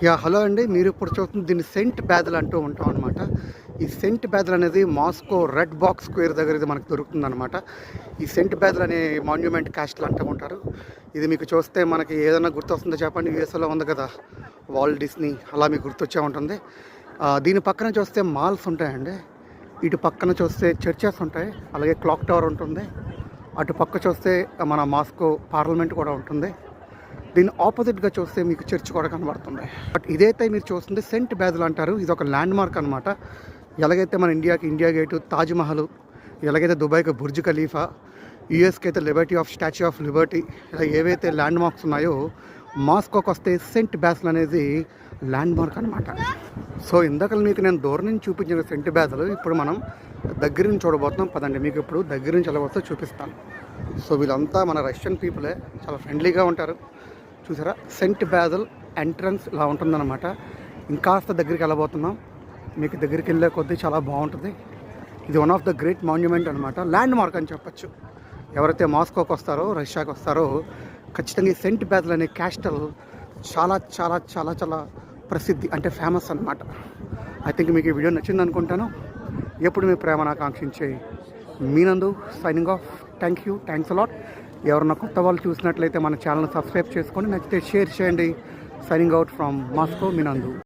Hello అండి. మీరు ఇప్పుడు చూస్తుంది దీన్ని సెంట్ బ్యాథల్ అంటూ ఉంటాం అనమాట. ఈ సెంట్ బ్యాథల్ అనేది మాస్కో రెడ్ బాక్స్ స్క్వేర్ దగ్గర ఇది మనకు దొరుకుతుందనమాట. ఈ సెంట్ బ్యాథల్ అనే మాన్యుమెంట్ క్యాస్టల్ అంటూ ఉంటారు. ఇది మీకు చూస్తే మనకి ఏదైనా గుర్తొస్తుందో చెప్పండి. యూఎస్ఏలో ఉంది కదా వాల్ట్ డిస్నీ, అలా మీకు గుర్తొచ్చే ఉంటుంది. దీని పక్కన చూస్తే మాల్స్ ఉంటాయండి. ఇటు పక్కన చూస్తే చర్చెస్ ఉంటాయి, అలాగే క్లాక్ టవర్ ఉంటుంది. అటు పక్క చూస్తే మన మాస్కో పార్లమెంట్ కూడా ఉంటుంది. దీని ఆపోజిట్గా చూస్తే మీకు చర్చ్ కూడా కనబడుతుంది. బట్ ఇదైతే మీరు చూస్తుంది సెంట్ బ్యాథల్ అంటారు. ఇది ఒక ల్యాండ్ మార్క్ అనమాట. ఎలాగైతే మన ఇండియాకి ఇండియా గేటు, తాజ్మహల్, ఎలాగైతే దుబాయ్కి బుర్జ్ ఖలీఫా, యూఎస్కి అయితే Liberty of statue of Liberty, ఇలా ఏవైతే ల్యాండ్ మార్క్స్ ఉన్నాయో మాస్కోకి వస్తే సెంట్ బ్యాథల్ అనేది ల్యాండ్ మార్క్ అనమాట. సో ఇందాక మీకు నేను దూరం నుంచి చూపించిన సెంట్ బ్యాథల్ ఇప్పుడు మనం దగ్గర నుంచి చూడబోతున్నాం. పదండి మీకు ఇప్పుడు దగ్గర నుంచి ఎలా వస్తే చూపిస్తాను. సో వీళ్ళంతా మన రష్యన్ పీపులే, చాలా ఫ్రెండ్లీగా ఉంటారు. చూసారా, సెంట్ బ్యాథల్ ఎంట్రన్స్ ఇలా ఉంటుందన్నమాట. ఇంకాస్త దగ్గరికి వెళ్ళబోతున్నాం. మీకు దగ్గరికి వెళ్ళే కొద్దీ చాలా బాగుంటుంది. ఇది one of the great monument అనమాట, ల్యాండ్ మార్క్ అని చెప్పచ్చు. ఎవరైతే మాస్కోకి వస్తారో, రష్యాకి వస్తారో ఖచ్చితంగా ఈ సెంట్ బ్యాథల్ అనే క్యాస్టల్ చాలా చాలా చాలా చాలా ప్రసిద్ధి, అంటే ఫేమస్ అనమాట. ఐ థింక్ మీకు ఈ వీడియో నచ్చింది అనుకుంటాను. ఎప్పుడు మీ ప్రేమను ఆకాంక్షించే మీ నందు సైనింగ్ ఆఫ్. Thanks a lot. ఎవరన్నా కొత్త వాళ్ళు చూసినట్లయితే మన ఛానల్ సబ్స్క్రైబ్ చేసుకొని నచ్చితే షేర్ చేయండి. సైనింగ్ అవుట్ ఫ్రమ్ మాస్కో, మీ నందు.